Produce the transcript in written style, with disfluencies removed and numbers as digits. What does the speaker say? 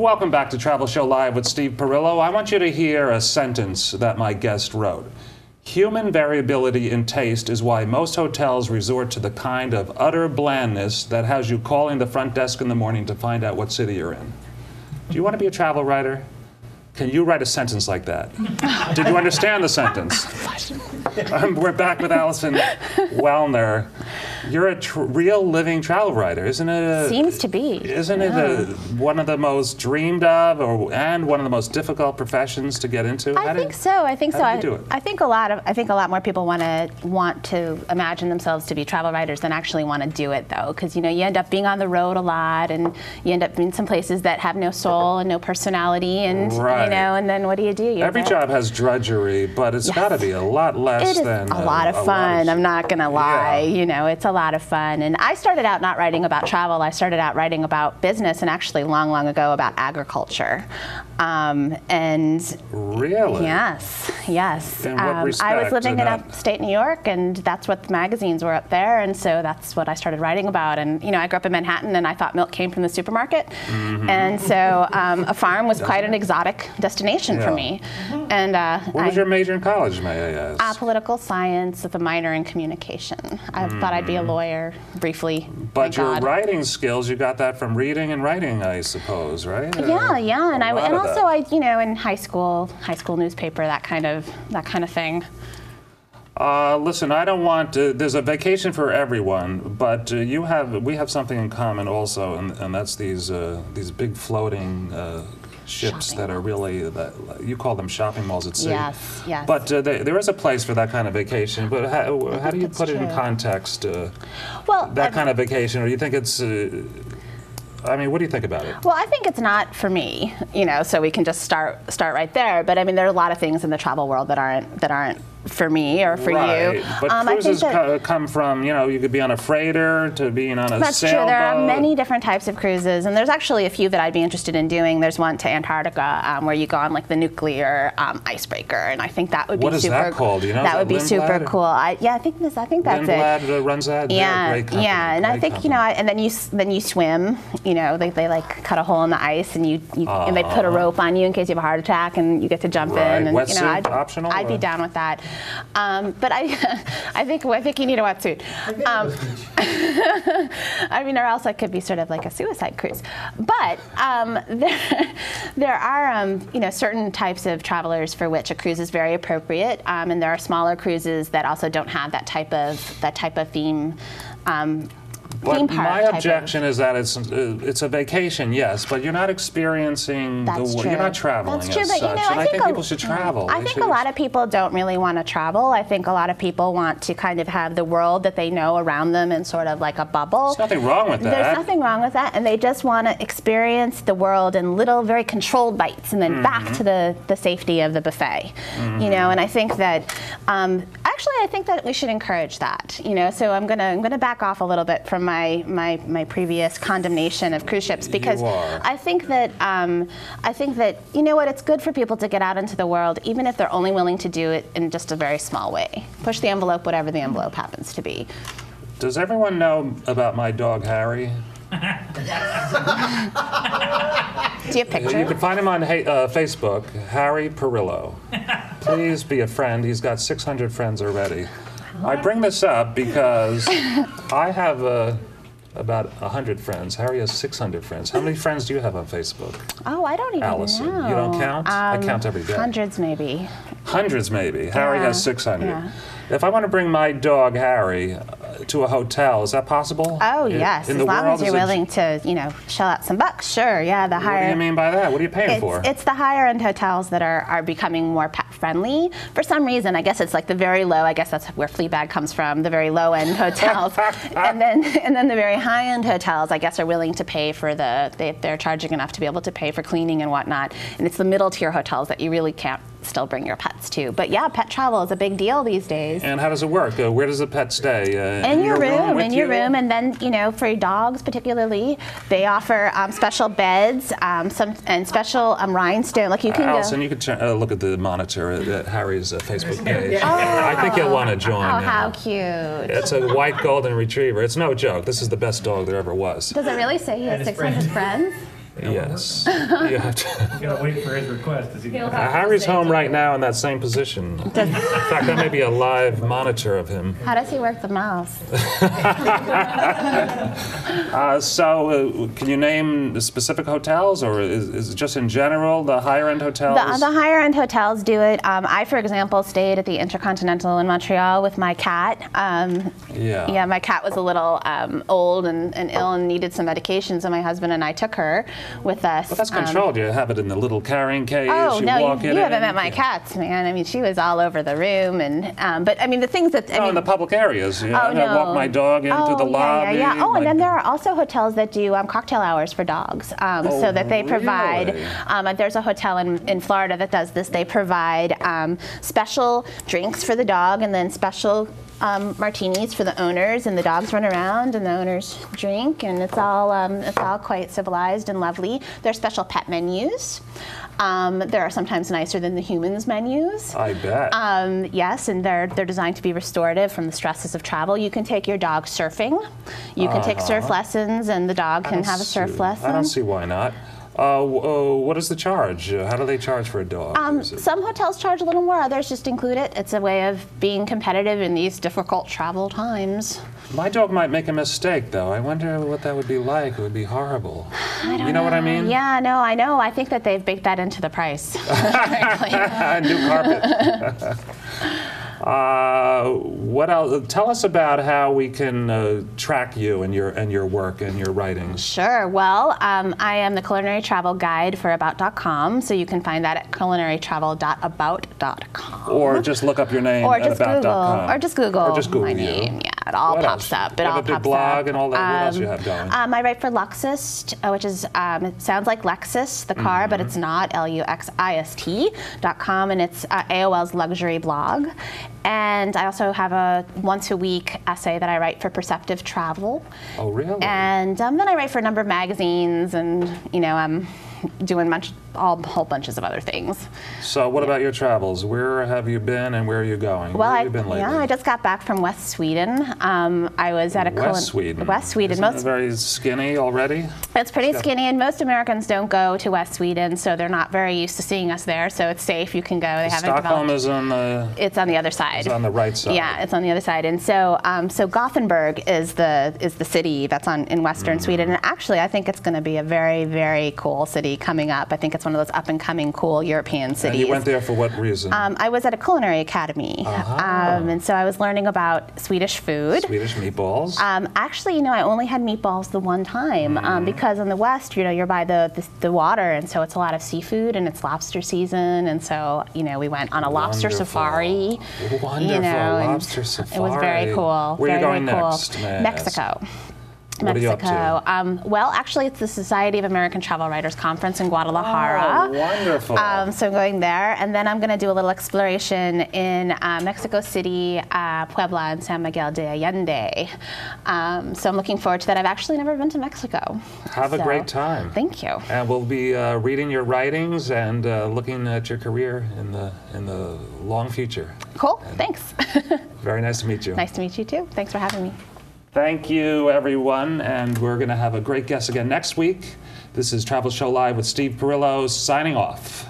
Welcome back to Travel Show Live with Steve Perillo. I want you to hear a sentence that my guest wrote. Human variability in taste is why most hotels resort to the kind of utter blandness that has you calling the front desk in the morning to find out what city you're in. Do you want to be a travel writer? Can you write a sentence like that? Did you understand the sentence? We're back with Alison Wellner. You're a real living travel writer, isn't it? Seems to be. Isn't it one of the most dreamed of, and one of the most difficult professions to get into? I think so. I think so. How do you do it? I think a lot more people want to imagine themselves to be travel writers than actually want to do it, though, because you end up being on the road a lot, and you end up in some places that have no soul and no personality, and and then what do you do? Every job has drudgery, but it's got to be a lot less than a lot of fun. I'm not gonna lie. Yeah. It's a lot of fun. And I started out not writing about travel. I started out writing about business, and actually long ago about agriculture. And really? Yes. In what respect? I was living in upstate New York, and that's what the magazines were up there, and so that's what I started writing about. And I grew up in Manhattan, and I thought milk came from the supermarket, and so a farm was quite an exotic destination for me. And what was your major in college, may I ask? Political science with a minor in communication. I thought I'd be a lawyer briefly. But your writing skills, you got that from reading and writing, I suppose, right? Yeah, and also in high school newspaper, that kind of thing. Listen, I don't want to, there's a vacation for everyone, but we have something in common also, and that's these big floating ships that are really, you call them shopping malls at sea. Yes. But there is a place for that kind of vacation, but how do you put it in context, that kind of vacation, or do you think it's, what do you think about it? Well, I think it's not for me, so we can just start right there, but there are a lot of things in the travel world that aren't for me or for you. But cruises come from, you could be on a freighter to being on a That's sailboat. True. There are many different types of cruises, and there's actually a few that I'd be interested in doing. There's one to Antarctica where you go on like the nuclear icebreaker, and I think that would be super. What is that called? Do you know? That would be super cool. I think that's Lindblad runs that. And I think and then you swim. They like cut a hole in the ice, and and they put a rope on you in case you have a heart attack, and you get to jump in. And Wetsuit optional? I'd be down with that. But I think you need a wetsuit. Or else it could be sort of like a suicide cruise. But there are certain types of travelers for which a cruise is very appropriate, and there are smaller cruises that also don't have that type of theme. But my objection is that it's a vacation, yes, but you're not experiencing the world. You're not traveling as such. And I think people should travel. I think a lot of people don't really want to travel. I think a lot of people want to kind of have the world that they know around them in sort of like a bubble. There's nothing wrong with that. There's nothing wrong with that, and they just want to experience the world in little, very controlled bites, and then back to the safety of the buffet. And I think that I think that we should encourage that. So I'm gonna back off a little bit from my previous condemnation of cruise ships, because I think that it's good for people to get out into the world, even if they're only willing to do it in just a very small way. Push the envelope, whatever the envelope happens to be. Does everyone know about my dog Harry? Do you have pictures? You can find him on Facebook, Harry Perillo. Please be a friend. He's got 600 friends already. I bring this up because I have about 100 friends. Harry has 600 friends. How many friends do you have on Facebook? Oh, I don't even Alison, know. you don't count? I count every day. Hundreds, maybe. Hundreds, maybe. Harry has 600. Yeah. If I want to bring my dog Harry to a hotel, is that possible? Oh, yes. As long as you're willing to, shell out some bucks, sure. Yeah, the higher. What do you mean by that? What are you paying for? It's the higher end hotels that are becoming more pet friendly. For some reason, I guess it's like the very low. I guess that's where Fleabag comes from. The very low end hotels, and then the very high end hotels, I guess, are willing to pay for they're charging enough to be able to pay for cleaning and whatnot. And it's the middle tier hotels that you really can't still bring your pets to. But yeah, pet travel is a big deal these days. And how does it work? Where does the pet stay? In your room, and then for dogs particularly, they offer special beds, and special rhinestone. Like you can Alison, you can look at the monitor at Harry's Facebook page. I think you'll want to join. Oh, how cute! It's a white golden retriever. It's no joke. This is the best dog there ever was. Does it really say he has 600 friends? Yes. You have to. You gotta wait for his request. Harry's home right now in that same position. In fact, that may be a live monitor of him. How does he work the mouse? Can you name the specific hotels, or is it just in general the higher-end hotels? The higher-end hotels do it. I, for example, stayed at the Intercontinental in Montreal with my cat. Yeah, my cat was a little old and ill and needed some medication, so my husband and I took her with us. But that's controlled. You have it in the little carrying case. Oh, you no, walk you in haven't met my cats, man. I mean, she was all over the room. But, I mean, the things that... in the public areas. No. I walk my dog into the lobby. Yeah. Oh, and then there are also hotels that do cocktail hours for dogs, so that they provide... there's a hotel in Florida that does this. They provide special drinks for the dog and then special martinis for the owners, and the dogs run around and the owners drink, and it's all quite civilized and lovely. There's special pet menus. There are sometimes nicer than the humans menus. I bet. Yes, and they're designed to be restorative from the stresses of travel. You can take your dog surfing. You can take surf lessons, and the dog can have a surf lesson. I don't see why not. What is the charge? How do they charge for a dog? Some hotels charge a little more, others just include it. It's a way of being competitive in these difficult travel times. My dog might make a mistake, though. I wonder what that would be like. It would be horrible. I don't know what I mean? Yeah, no, I know. I think that they've baked that into the price. New carpet. What else? Tell us about how we can track you and your work and your writings. Sure. Well, I am the culinary travel guide for About.com, so you can find that at culinarytravel.about.com. Or just look up your name at About.com. Or just Google my you. name. Yeah, it all pops up. It all pops up. Blog and all that. What else you have going? I write for Luxist, which is it sounds like Lexus, the car, but it's not. LUXIST.com, and it's AOL's luxury blog. And I also have a once-a-week essay that I write for Perceptive Travel. Oh, really? And then I write for a number of magazines, and I'm doing whole bunches of other things. So what about your travels? Where have you been and where are you going? Well, where have you been lately? I just got back from West Sweden. I was at West Sweden. Isn't it very skinny already? It's pretty skinny, and most Americans don't go to West Sweden, so they're not very used to seeing us there. So it's safe. You can go. They haven't Stockholm developed. is on the. It's on the other side. It's on the right side. Yeah, it's on the other side, and so Gothenburg is the city that's in Western Sweden, and actually I think it's going to be a very, very cool city coming up. I think it's one of those up and coming cool European cities. And you went there for what reason? I was at a culinary academy, and so I was learning about Swedish food. Swedish meatballs. Actually, I only had meatballs the one time because in the West, you're by the water, and so it's a lot of seafood, and it's lobster season, and so we went on a lobster safari. Wonderful, lobster safari. It was very cool. Where are you going cool. next? Mexico. What are you up to? Well, actually, it's the Society of American Travel Writers Conference in Guadalajara. Oh, wonderful. So I'm going there, and then I'm going to do a little exploration in Mexico City, Puebla, and San Miguel de Allende. So I'm looking forward to that. I've actually never been to Mexico. Have a great time. Thank you. And we'll be reading your writings and looking at your career in the long future. Cool. Thanks. Very nice to meet you. Nice to meet you, too. Thanks for having me. Thank you, everyone, and we're going to have a great guest again next week. This is Travel Show Live with Steve Perillo, signing off.